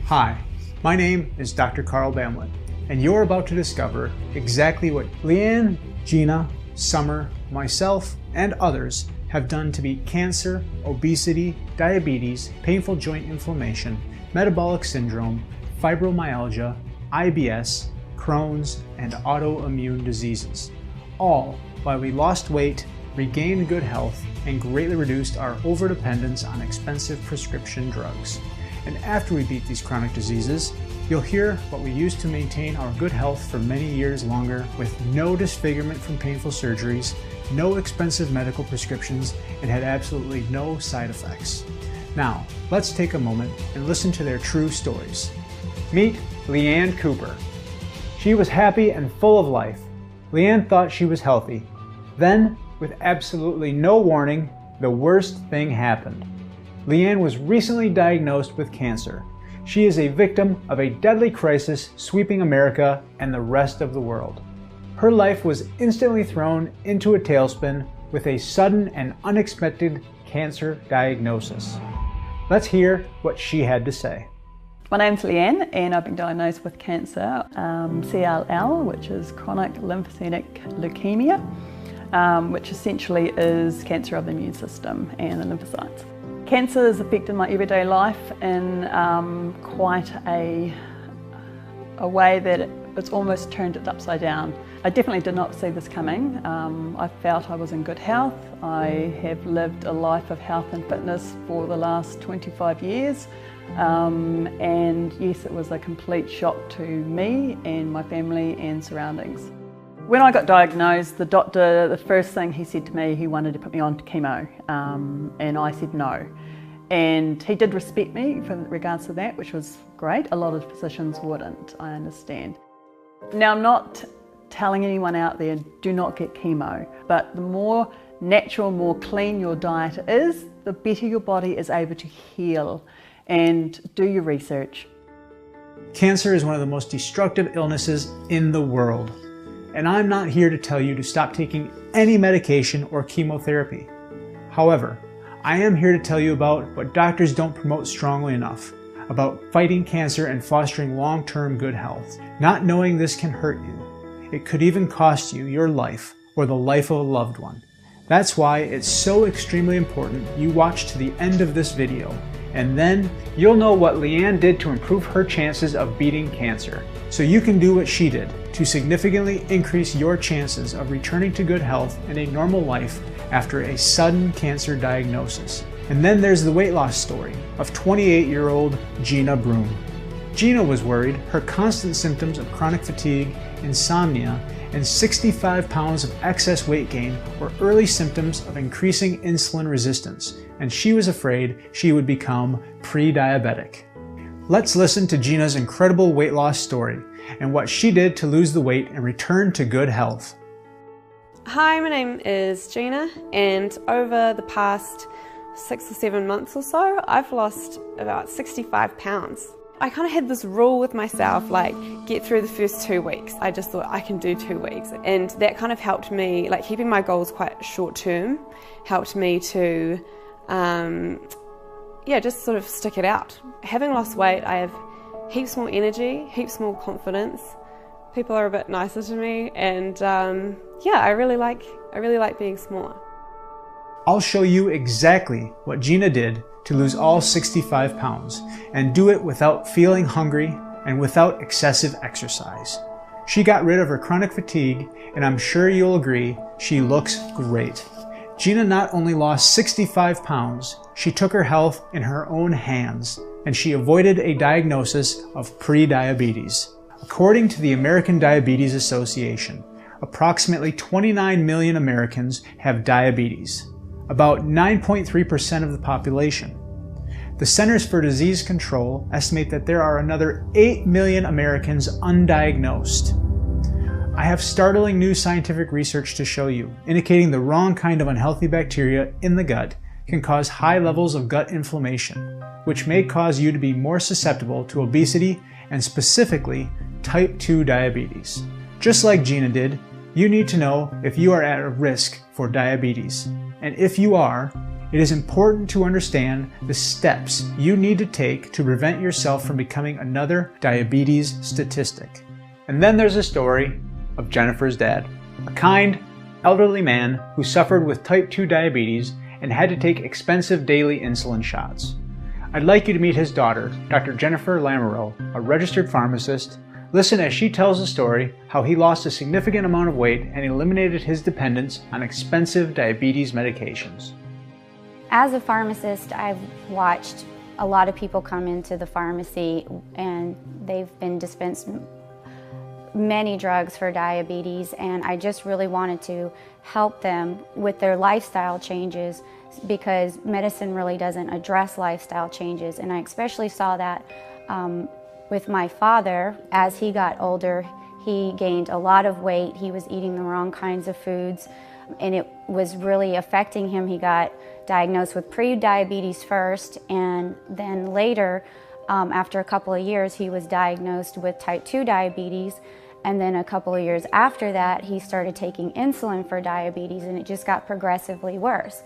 Hi, my name is Dr. Carl Bamlet, and you're about to discover exactly what Leanne, Gina, Summer, myself, and others have done to beat cancer, obesity, diabetes, painful joint inflammation, metabolic syndrome, fibromyalgia, IBS, Crohn's, and autoimmune diseases, all while we lost weight, regained good health, and greatly reduced our overdependence on expensive prescription drugs. And after we beat these chronic diseases, you'll hear what we used to maintain our good health for many years longer with no disfigurement from painful surgeries, no expensive medical prescriptions, and had absolutely no side effects. Now, let's take a moment and listen to their true stories. Meet Leanne Cooper. She was happy and full of life. Leanne thought she was healthy. Then, with absolutely no warning, the worst thing happened. Leanne was recently diagnosed with cancer. She is a victim of a deadly crisis sweeping America and the rest of the world. Her life was instantly thrown into a tailspin with a sudden and unexpected cancer diagnosis. Let's hear what she had to say. My name's Leanne and I've been diagnosed with cancer, CLL, which is chronic lymphocytic leukemia, which essentially is cancer of the immune system and the lymphocytes. Cancer has affected my everyday life in quite a way that it's almost turned it upside down. I definitely did not see this coming. I felt I was in good health. I have lived a life of health and fitness for the last 25 years. And yes, it was a complete shock to me and my family and surroundings. When I got diagnosed, the doctor, the first thing he said to me, he wanted to put me on chemo, and I said no. And he did respect me in regards to that, which was great. A lot of physicians wouldn't, I understand. Now, I'm not telling anyone out there, do not get chemo, but the more natural, more clean your diet is, the better your body is able to heal. And do your research. Cancer is one of the most destructive illnesses in the world. And I'm not here to tell you to stop taking any medication or chemotherapy. However, I am here to tell you about what doctors don't promote strongly enough, about fighting cancer and fostering long-term good health. Not knowing this can hurt you. It could even cost you your life or the life of a loved one. That's why it's so extremely important you watch to the end of this video, and then you'll know what Leanne did to improve her chances of beating cancer, so you can do what she did to significantly increase your chances of returning to good health and a normal life after a sudden cancer diagnosis. And then there's the weight loss story of 28-year-old Gina Broom. Gina was worried her constant symptoms of chronic fatigue, insomnia, and 65 pounds of excess weight gain were early symptoms of increasing insulin resistance, and she was afraid she would become pre-diabetic. Let's listen to Gina's incredible weight loss story and what she did to lose the weight and return to good health. Hi, my name is Gina, and over the past 6 or 7 months or so, I've lost about 65 pounds. I kind of had this rule with myself, like get through the first 2 weeks. I just thought I can do 2 weeks. And that kind of helped me, like keeping my goals quite short term, helped me to, just sort of stick it out. Having lost weight, I have heaps more energy, heaps more confidence. People are a bit nicer to me, and I really like being smaller. I'll show you exactly what Gina did to lose all 65 pounds and do it without feeling hungry and without excessive exercise. She got rid of her chronic fatigue, and I'm sure you'll agree she looks great. Gina not only lost 65 pounds, she took her health in her own hands, and she avoided a diagnosis of pre-diabetes. According to the American Diabetes Association, approximately 29 million Americans have diabetes, about 9.3% of the population. The Centers for Disease Control estimate that there are another 8 million Americans undiagnosed. I have startling new scientific research to show you, indicating the wrong kind of unhealthy bacteria in the gut can cause high levels of gut inflammation, which may cause you to be more susceptible to obesity and specifically type 2 diabetes. Just like Gina did, you need to know if you are at a risk for diabetes. And if you are, It is important to understand the steps you need to take to prevent yourself from becoming another diabetes statistic. And then there's a story of Jennifer's dad, a kind, elderly man who suffered with type 2 diabetes and had to take expensive daily insulin shots. I'd like you to meet his daughter, Dr. Jennifer Lamoureux, a registered pharmacist. Listen as she tells the story how he lost a significant amount of weight and eliminated his dependence on expensive diabetes medications. As a pharmacist, I've watched a lot of people come into the pharmacy and they've been dispensed many drugs for diabetes, and I just really wanted to help them with their lifestyle changes because medicine really doesn't address lifestyle changes. And I especially saw that with my father. As he got older, he gained a lot of weight. He was eating the wrong kinds of foods, and it was really affecting him. He got diagnosed with pre-diabetes first, and then later, after a couple of years, he was diagnosed with type 2 diabetes. And then a couple of years after that, he started taking insulin for diabetes, and it just got progressively worse.